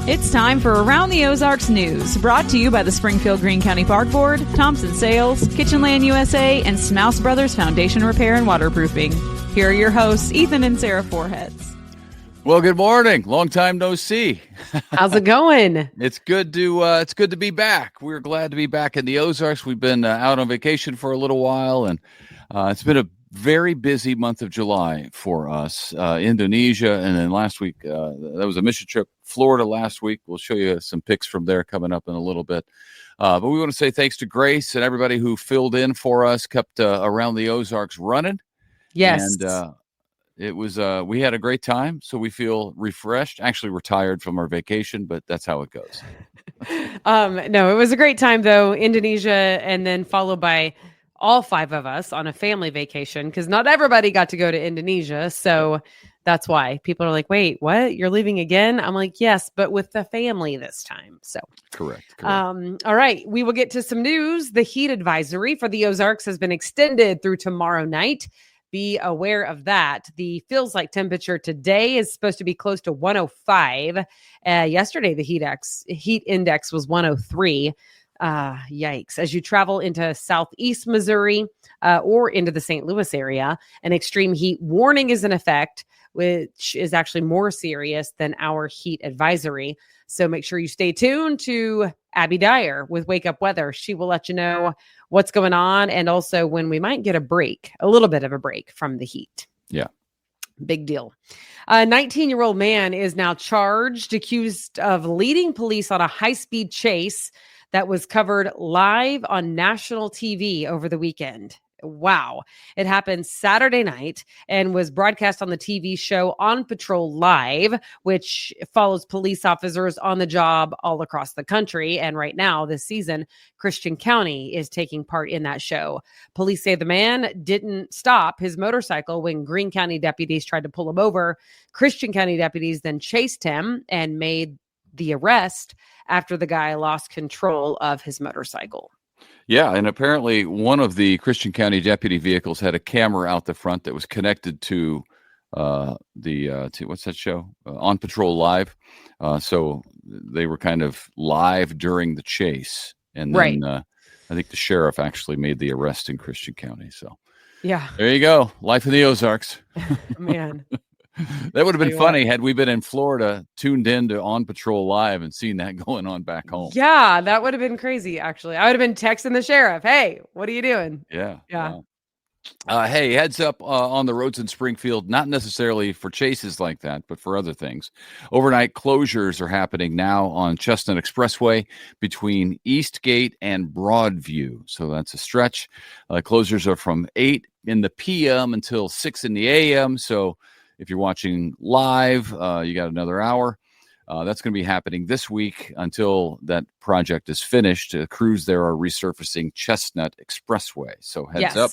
It's time for Around the Ozarks News, brought to you by the Springfield Greene County Park Board, Thompson Sales, Kitchenland USA, and Smouse Brothers Foundation Repair and Waterproofing. Here are your hosts, Ethan and Sarah Foreheads. Well, good morning. Long time no see. How's it going? It's good to be back. We're glad to be back in the Ozarks. We've been out on vacation for a little while, and it's been a very busy month of July for us. Indonesia, and then last week, that was a mission trip. Florida last week. We'll show you some pics from there coming up in a little bit. But we want to say thanks to Grace and everybody who filled in for us, kept Around the Ozarks running. Yes. And it was, we had a great time, so we feel refreshed. Actually, we're tired from our vacation, but that's how it goes. No, it was a great time, though. Indonesia, and then followed by all five of us on a family vacation, because not everybody got to go to Indonesia. So that's why people are like, wait, what? You're leaving again? I'm like, yes, but with the family this time. So Correct. All right. We will get to some news. The heat advisory for the Ozarks has been extended through tomorrow night. Be aware of that. The feels like temperature today is supposed to be close to 105. Yesterday, the heat index was 103. Yikes. As you travel into southeast Missouri or into the St. Louis area, an extreme heat warning is in effect, which is actually more serious than our heat advisory. So make sure you stay tuned to Abby Dyer with Wake Up Weather. She will let you know what's going on, and also when we might get a little bit of a break from the heat. Yeah. Big deal. A 19-year-old man is now charged, accused of leading police on a high-speed chase that was covered live on national TV over the weekend. Wow. It happened Saturday night and was broadcast on the TV show On Patrol Live, which follows police officers on the job all across the country. And right now, this season, Christian County is taking part in that show. Police say the man didn't stop his motorcycle when Greene County deputies tried to pull him over. Christian County deputies then chased him and made the arrest after the guy lost control of his motorcycle. Yeah, and apparently one of the Christian County deputy vehicles had a camera out the front that was connected to what's that show? On Patrol Live. So they were kind of live during the chase. And then I think the sheriff actually made the arrest in Christian County. So yeah, there you go. Life in the Ozarks. Man. That would have been funny had we been in Florida, tuned in to On Patrol Live and seen that going on back home. Yeah, that would have been crazy, actually. I would have been texting the sheriff, hey, what are you doing? Yeah. Wow. Hey, heads up on the roads in Springfield, not necessarily for chases like that, but for other things. Overnight closures are happening now on Chestnut Expressway between Eastgate and Broadview. So that's a stretch. Closures are from 8 in the p.m. until 6 in the a.m. So if you're watching live, you got another hour. That's going to be happening this week until that project is finished. Crews there are resurfacing Chestnut Expressway. So heads up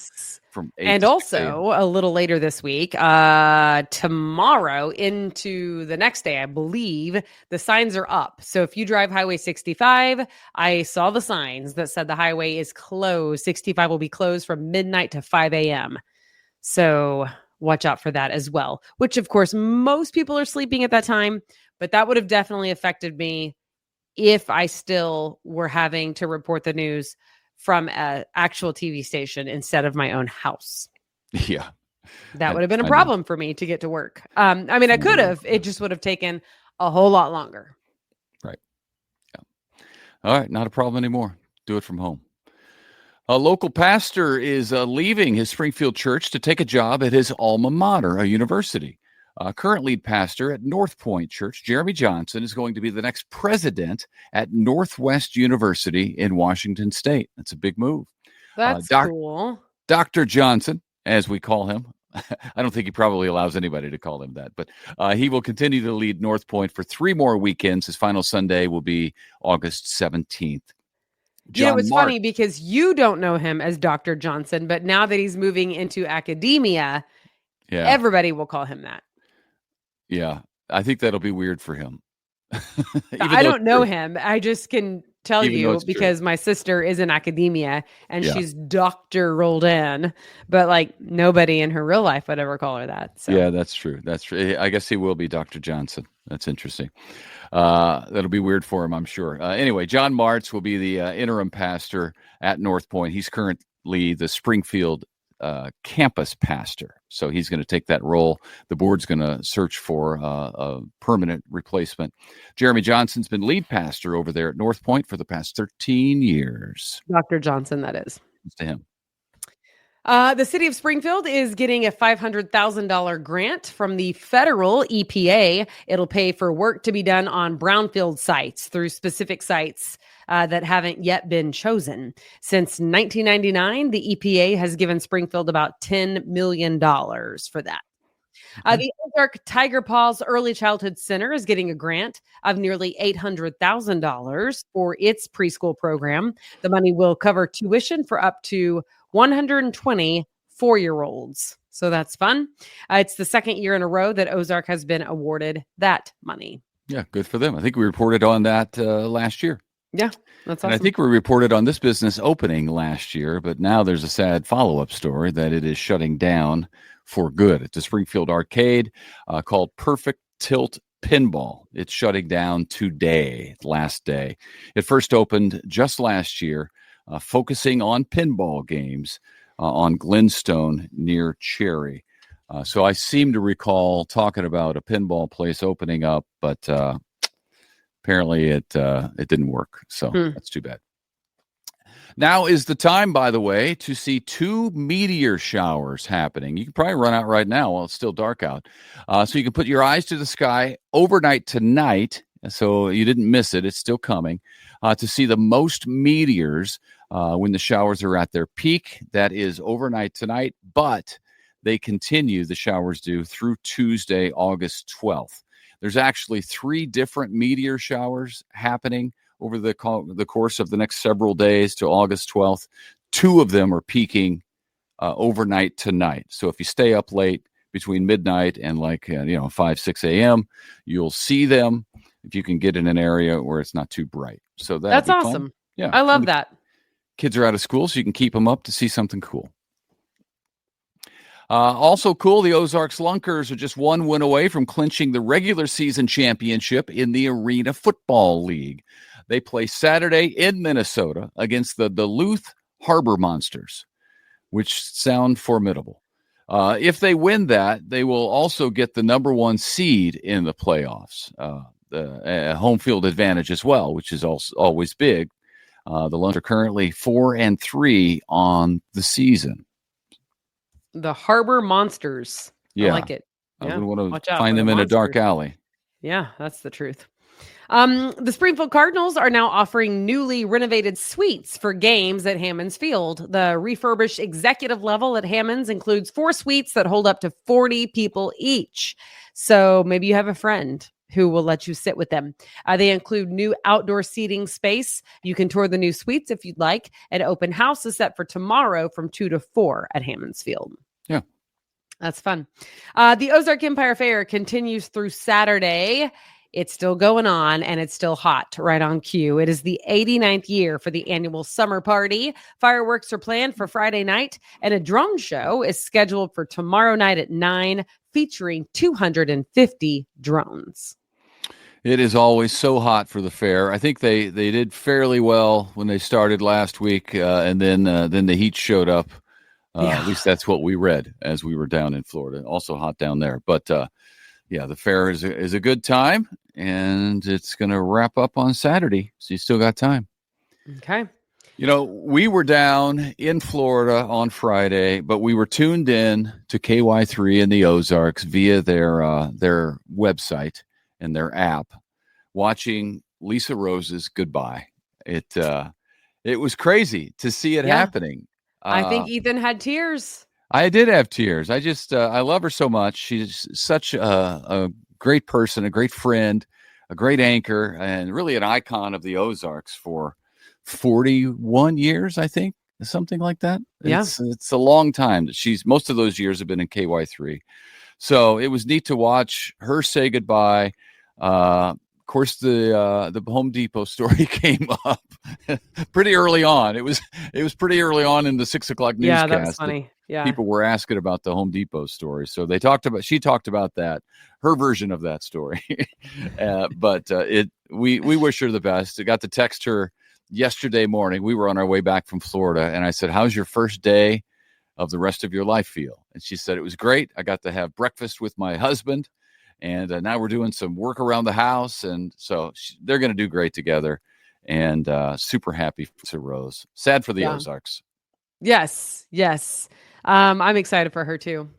from 8 and also a little later this week, tomorrow into the next day, I believe, the signs are up. So if you drive Highway 65, I saw the signs that said the highway is closed. 65 will be closed from midnight to 5 a.m. So watch out for that as well, which of course most people are sleeping at that time, but that would have definitely affected me if I still were having to report the news from an actual TV station instead of my own house. Yeah. That would have been a problem for me to get to work. I mean, I could have, it just would have taken a whole lot longer. Right. Yeah. All right. Not a problem anymore. Do it from home. A local pastor is leaving his Springfield church to take a job at his alma mater, a university. Current lead pastor at North Point Church, Jeremy Johnson, is going to be the next president at Northwest University in Washington State. That's a big move. That's cool. Dr. Johnson, as we call him. I don't think he probably allows anybody to call him that, but he will continue to lead North Point for 3 more weekends. His final Sunday will be August 17th. It's funny because you don't know him as Dr. Johnson, but now that he's moving into academia, everybody will call him that. Yeah, I think that'll be weird for him. I don't know him. I just can tell Even though you it's true. because my sister is in academia and Yeah. she's doctor rolled in, but like nobody in her real life would ever call her that. So Yeah, that's true. That's true. I guess he will be Dr. Johnson. That's interesting. That'll be weird for him, I'm sure. Anyway, John Martz will be the interim pastor at North Point. He's currently the Springfield campus pastor. So he's going to take that role. The board's going to search for a permanent replacement. Jeremy Johnson's been lead pastor over there at North Point for the past 13 years. Dr. Johnson, that is. Thanks to him. The city of Springfield is getting a $500,000 grant from the federal EPA. It'll pay for work to be done on brownfield sites through specific sites that haven't yet been chosen. Since 1999, the EPA has given Springfield about $10 million for that. The Ozark Tiger Paws Early Childhood Center is getting a grant of nearly $800,000 for its preschool program. The money will cover tuition for up to 120 4-year-olds. So that's fun. It's the second year in a row that Ozark has been awarded that money. Yeah, good for them. I think we reported on that last year. Yeah, that's awesome. And I think we reported on this business opening last year, but now there's a sad follow-up story that it is shutting down for good. It's a Springfield arcade called Perfect Tilt Pinball. It's shutting down today, last day. It first opened just last year, focusing on pinball games on Glenstone near Cherry. So I seem to recall talking about a pinball place opening up, but apparently it didn't work. So that's too bad. Now is the time, by the way, to see 2 meteor showers happening. You can probably run out right now while it's still dark out. So you can put your eyes to the sky overnight tonight, so you didn't miss it. It's still coming, to see the most meteors when the showers are at their peak. That is overnight tonight, but they continue, the showers do, through Tuesday, August 12th. There's actually 3 different meteor showers happening over the course of the next several days to August 12th. 2 of them are peaking overnight tonight. So if you stay up late between midnight and 5, 6 a.m., you'll see them if you can get in an area where it's not too bright. So that's awesome. Fun. Yeah, I love that. Kids are out of school, so you can keep them up to see something cool. Also cool, the Ozarks Lunkers are just 1 win away from clinching the regular season championship in the Arena Football League. They play Saturday in Minnesota against the Duluth Harbor Monsters, which sound formidable. If they win that, they will also get the number 1 seed in the playoffs, the home field advantage as well, which is also always big. The Lunkers are currently 4-3 on the season. The Harbor Monsters. Yeah. I like it. I wouldn't want to find them in a dark alley. Yeah, that's the truth. The Springfield Cardinals are now offering newly renovated suites for games at Hammons Field. The refurbished executive level at Hammons includes 4 suites that hold up to 40 people each. So maybe you have a friend who will let you sit with them. They include new outdoor seating space. You can tour the new suites if you'd like. An open house is set for tomorrow from 2 to 4 at Hammons Field. Yeah. That's fun. The Ozark Empire Fair continues through Saturday. It's still going on and it's still hot, right on cue. It is the 89th year for the annual summer party. Fireworks are planned for Friday night, and a drone show is scheduled for tomorrow night at 9, featuring 250 drones. It is always so hot for the fair. I think they did fairly well when they started last week, and then the heat showed up. At least that's what we read as we were down in Florida. Also hot down there, but yeah, the fair is a good time, and it's going to wrap up on Saturday, so you still got time. Okay. You know, we were down in Florida on Friday, but we were tuned in to KY3 in the Ozarks via their website and their app, watching Lisa Rose's Goodbye. It was crazy to see it happening. I think Ethan had tears. I did have tears. I just I love her so much. She's such a great person, a great friend, a great anchor, and really an icon of the Ozarks for 41 years, I think, something like that. Yeah. It's a long time. Most of those years have been in KY3. So it was neat to watch her say goodbye. Of course, the Home Depot story came up pretty early on. It was pretty early on in the 6 o'clock newscast. Yeah, that was funny. Yeah, people were asking about the Home Depot story, so she talked about that, her version of that story. But we wish her the best. I got to text her yesterday morning. We were on our way back from Florida, and I said, "How's your first day of the rest of your life feel?" And she said, "It was great. I got to have breakfast with my husband, and now we're doing some work around the house, and so they're going to do great together." And super happy for Rose. Sad for the Ozarks. Yes. I'm excited for her too.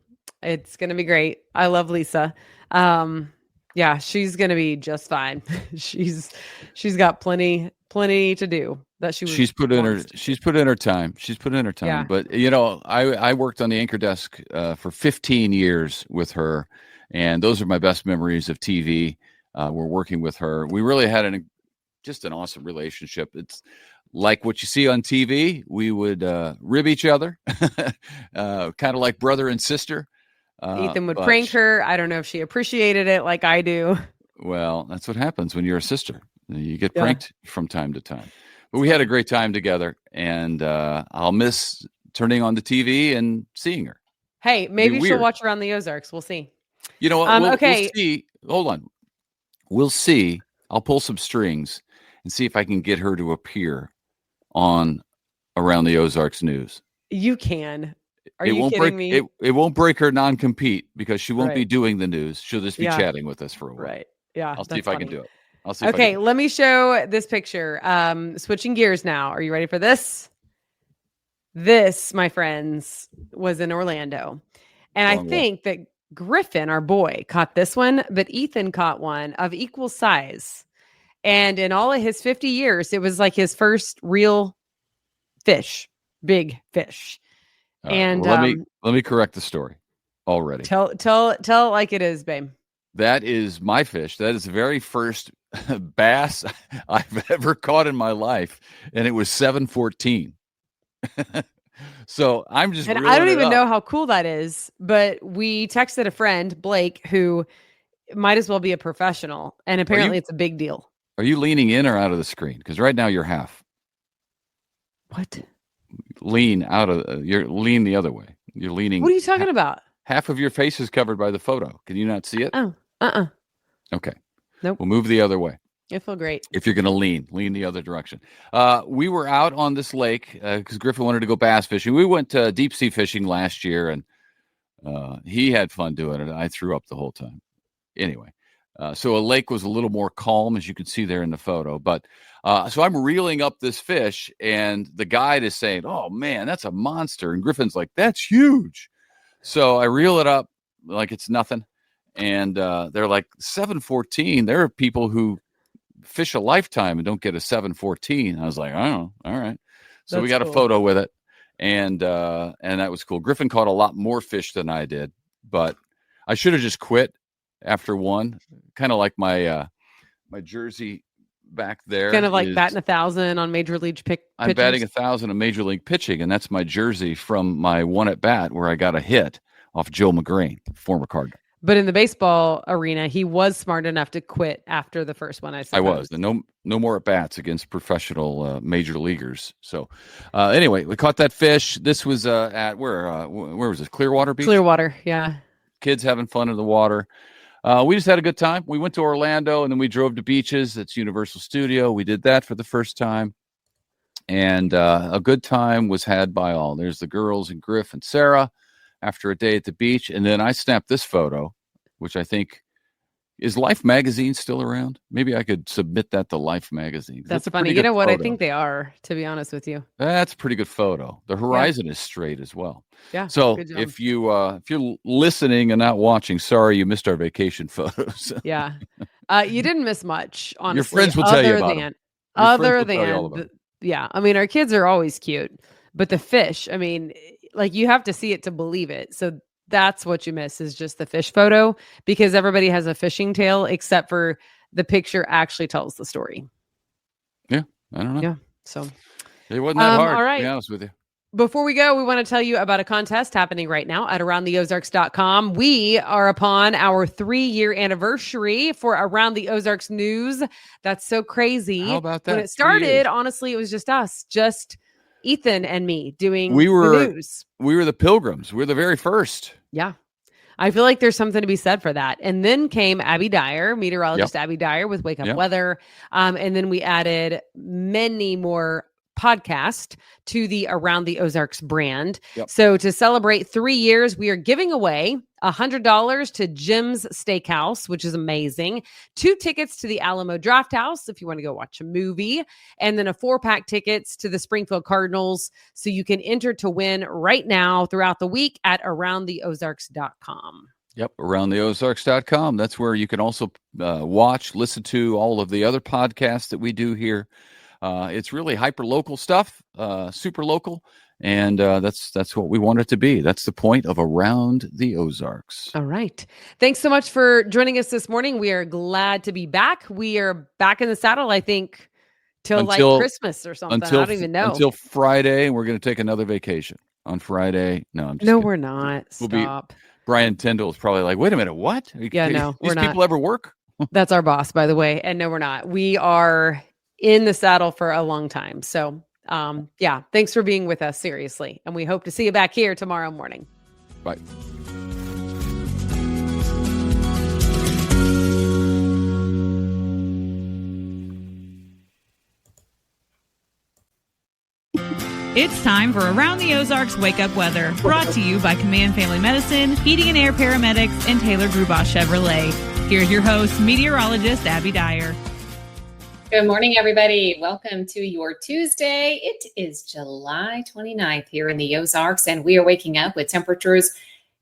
It's going to be great. I love Lisa. Yeah, she's going to be just fine. she's got plenty to do that she's put in her time. Yeah. But I worked on the anchor desk for 15 years with her, and those are my best memories of TV. We're working with her. We really had just an awesome relationship. It's like what you see on TV. We would rib each other, kind of like brother and sister. Ethan would prank her. I don't know if she appreciated it like I do. Well, that's what happens when you're a sister. You get pranked from time to time. But we had a great time together, and I'll miss turning on the TV and seeing her. Hey, maybe she'll watch Around the Ozarks. We'll see. You know what? We'll see. Hold on. We'll see. I'll pull some strings and see if I can get her to appear on Around the Ozarks News. You can. Are you kidding me? It won't break her non-compete because she won't be doing the news. She'll just be chatting with us for a while. Right. Yeah. I'll see if I can do it. Okay, let me show this picture. Switching gears now. Are you ready for this? This, my friends, was in Orlando. And I think that Griffin, our boy, caught this one, but Ethan caught one of equal size. And in all of his 50 years, it was like his first real fish, big fish. And let me correct the story already. Tell it like it is, babe. That is my fish. That is the very first bass I've ever caught in my life, and it was 714. So I'm just, and I don't even know how cool that is, but we texted a friend, Blake, who might as well be a professional, and apparently it's a big deal. Are you leaning in or out of the screen? Because right now you're half. What? Lean the other way. You're leaning. What are you talking about? Half of your face is covered by the photo. Can you not see it? Oh, Okay. Nope. We'll move the other way. You feel great. If you're going to lean the other direction. We were out on this lake because Griffin wanted to go bass fishing. We went deep sea fishing last year, and he had fun doing it. I threw up the whole time. Anyway, so a lake was a little more calm, as you can see there in the photo. But so I'm reeling up this fish, and the guide is saying, "Oh man, that's a monster," and Griffin's like, "That's huge." So I reel it up like it's nothing, and they're like 714. There are people who fish a lifetime and don't get a 714. I was like, "Oh, all right." So we got a photo with it, and that was cool. Griffin caught a lot more fish than I did, but I should have just quit after one. Kind of like my my jersey back there. Kind of like batting 1,000 on Major League pitching. I'm batting 1,000 on Major League pitching, and that's my jersey from my one at bat where I got a hit off Joe McGrain, former Cardinal. But in the baseball arena, he was smart enough to quit after the first one. I was. No more at bats against professional major leaguers. So anyway, we caught that fish. This was at where was this? Clearwater Beach. Clearwater, yeah. Kids having fun in the water. We just had a good time. We went to Orlando, and then we drove to Beaches. That's Universal Studio. We did that for the first time. And a good time was had by all. There's the girls and Griff and Sarah after a day at the beach. And then I snapped this photo, which I think, is Life Magazine still around? Maybe I could submit that to Life Magazine. That's funny. You know what? Photo. I think they are, to be honest with you. That's a pretty good photo. The horizon is straight as well. Yeah. So if you're listening and not watching, sorry you missed our vacation photos. Yeah. You didn't miss much, honestly. Your friends will tell you about it. Yeah. I mean, our kids are always cute, but the fish, I mean, like you have to see it to believe it. So that's what you miss is just the fish photo, because everybody has a fishing tail except for the picture actually tells the story. Yeah. I don't know. Yeah. So it wasn't that hard, all right. to be honest with you. Before we go, we want to tell you about a contest happening right now at aroundtheozarks.com. We are upon our 3-year anniversary for Around the Ozarks News. That's so crazy. How about that? When it started, honestly, it was just us, just Ethan and me doing the news. We were the Pilgrims. We were the very first. Yeah. I feel like there's something to be said for that. And then came Abby Dyer, meteorologist Abby Dyer with Wake Up Weather. And then we added many more podcast to the Around the Ozarks brand. So to celebrate 3 years, we are giving away $100 to Jim's Steakhouse, which is amazing. 2 tickets to the Alamo Drafthouse if you want to go watch a movie, and then a 4-pack tickets to the Springfield Cardinals. So you can enter to win right now throughout the week at aroundtheozarks.com. Yep, aroundtheozarks.com. That's where you can also watch, listen to all of the other podcasts that we do here. It's really hyper-local stuff, super local, and that's what we want it to be. That's the point of Around the Ozarks. All right. Thanks so much for joining us this morning. We are glad to be back. We are back in the saddle, I think, till like Christmas or something. I don't even know. Until Friday, and we're going to take another vacation on Friday. No, I'm just No, kidding. we're not. Stop. Brian Tyndall is probably like, wait a minute, what? Yeah, no, we're not. These people ever work? That's our boss, by the way. And no, we're not. We are in the saddle for a long time. So, thanks for being with us, seriously. And we hope to see you back here tomorrow morning. Bye. It's time for Around the Ozarks Wake Up Weather, brought to you by Command Family Medicine, Heating and Air Paramedics, and Taylor Grubosh Chevrolet. Here's your host, meteorologist Abby Dyer. Good morning, everybody. Welcome to your Tuesday. It is July 29th here in the Ozarks, and we are waking up with temperatures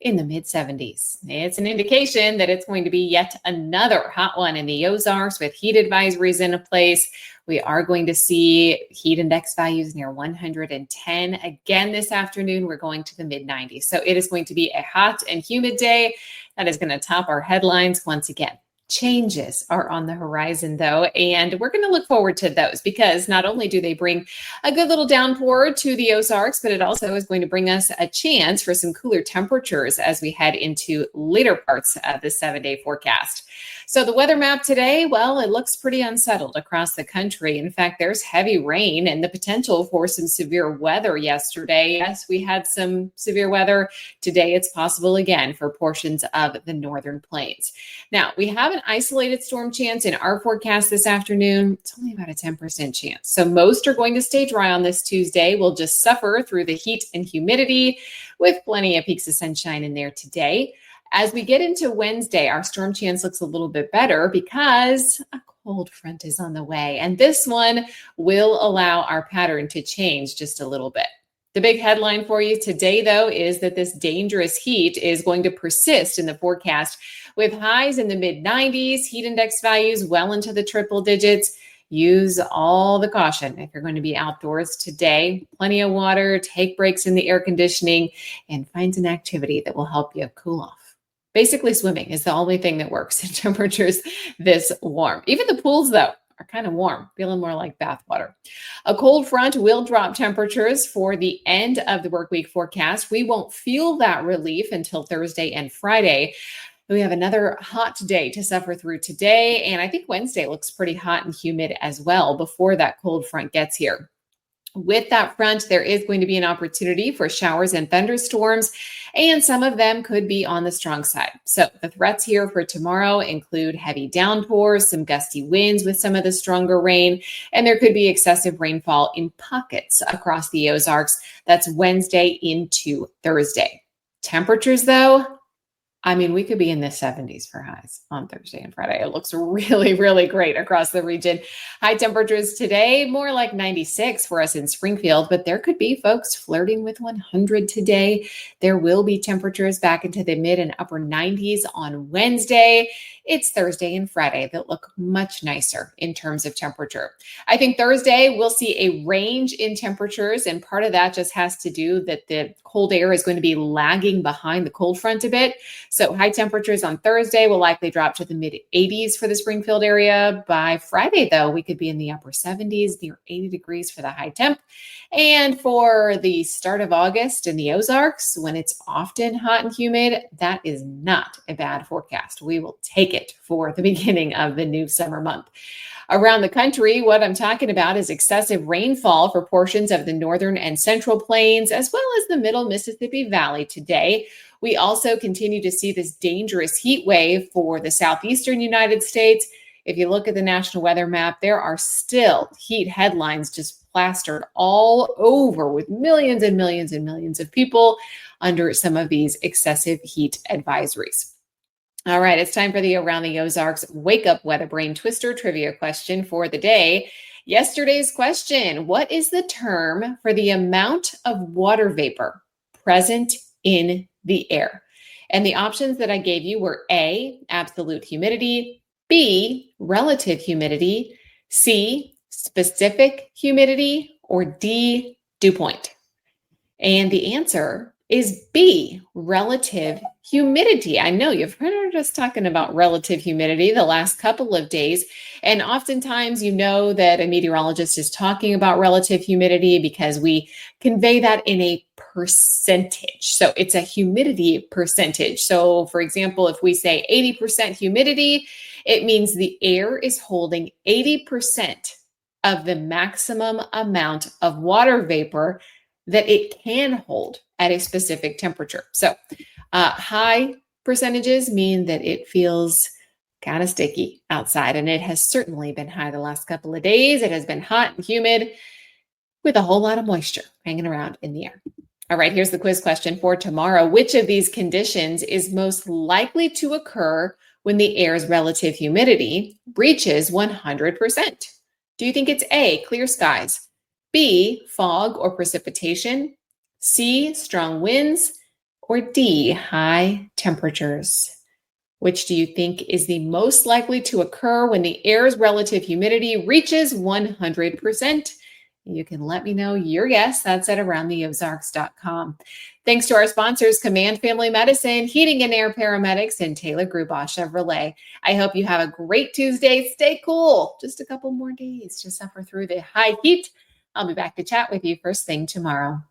in the mid-70s. It's an indication that it's going to be yet another hot one in the Ozarks with heat advisories in place. We are going to see heat index values near 110. Again, this afternoon, we're going to the mid-90s. So it is going to be a hot and humid day that is going to top our headlines once again. Changes are on the horizon, though, and we're going to look forward to those because not only do they bring a good little downpour to the Ozarks, but it also is going to bring us a chance for some cooler temperatures as we head into later parts of the 7-day forecast. So the weather map today, well, it looks pretty unsettled across the country. In fact, there's heavy rain and the potential for some severe weather yesterday. Yes, we had some severe weather. Today, it's possible again for portions of the northern plains. Now, we have an isolated storm chance in our forecast this afternoon. It's only about a 10% chance. So most are going to stay dry on this Tuesday. We'll just suffer through the heat and humidity with plenty of peaks of sunshine in there today. As we get into Wednesday, our storm chance looks a little bit better because a cold front is on the way. And this one will allow our pattern to change just a little bit. The big headline for you today, though, is that this dangerous heat is going to persist in the forecast with highs in the mid-90s, heat index values well into the triple digits. Use all the caution if you're going to be outdoors today. Plenty of water, take breaks in the air conditioning, and find an activity that will help you cool off. Basically, swimming is the only thing that works in temperatures this warm. Even the pools, though, are kind of warm, feeling more like bath water. A cold front will drop temperatures for the end of the work week forecast. We won't feel that relief until Thursday and Friday. We have another hot day to suffer through today, and I think Wednesday looks pretty hot and humid as well before that cold front gets here. With that front, there is going to be an opportunity for showers and thunderstorms, and some of them could be on the strong side. So the threats here for tomorrow include heavy downpours, some gusty winds with some of the stronger rain, and there could be excessive rainfall in pockets across the Ozarks. That's Wednesday into Thursday. Temperatures, though, I mean, we could be in the 70s for highs on Thursday and Friday. It looks really, really great across the region. High temperatures today, more like 96 for us in Springfield, but there could be folks flirting with 100 today. There will be temperatures back into the mid and upper 90s on Wednesday. It's Thursday and Friday that look much nicer in terms of temperature. I think Thursday we'll see a range in temperatures, and part of that just has to do that the cold air is going to be lagging behind the cold front a bit. So high temperatures on Thursday will likely drop to the mid 80s for the Springfield area. By Friday, though, we could be in the upper 70s, near 80 degrees for the high temp. And for the start of August in the Ozarks, when it's often hot and humid, that is not a bad forecast. We will take it for the beginning of the new summer month. Around the country, what I'm talking about is excessive rainfall for portions of the northern and central plains, as well as the middle Mississippi Valley today. We also continue to see this dangerous heat wave for the southeastern United States. If you look at the national weather map, there are still heat headlines just plastered all over with millions and millions and millions of people under some of these excessive heat advisories. All right, it's time for the Around the Ozarks Wake Up Weather Brain Twister trivia question for the day. Yesterday's question: what is the term for the amount of water vapor present in the air? And the options that I gave you were A, absolute humidity, B, relative humidity, C, specific humidity, or D, dew point. And the answer is B, relative humidity. I know you've heard us talking about relative humidity the last couple of days. And oftentimes, you know that a meteorologist is talking about relative humidity because we convey that in a percentage. So it's a humidity percentage. So for example, if we say 80% humidity, it means the air is holding 80% of the maximum amount of water vapor that it can hold at a specific temperature. So high percentages mean that it feels kind of sticky outside, and it has certainly been high the last couple of days. It has been hot and humid with a whole lot of moisture hanging around in the air. All right, here's the quiz question for tomorrow. Which of these conditions is most likely to occur when the air's relative humidity reaches 100%? Do you think it's A, clear skies, B, fog or precipitation, C, strong winds, or D, high temperatures? Which do you think is the most likely to occur when the air's relative humidity reaches 100%? You can let me know your guess. That's at aroundtheozarks.com. Thanks to our sponsors, Command Family Medicine, Heating and Air Paramedics, and Taylor Grubaugh Chevrolet. I hope you have a great Tuesday. Stay cool. Just a couple more days to suffer through the high heat. I'll be back to chat with you first thing tomorrow.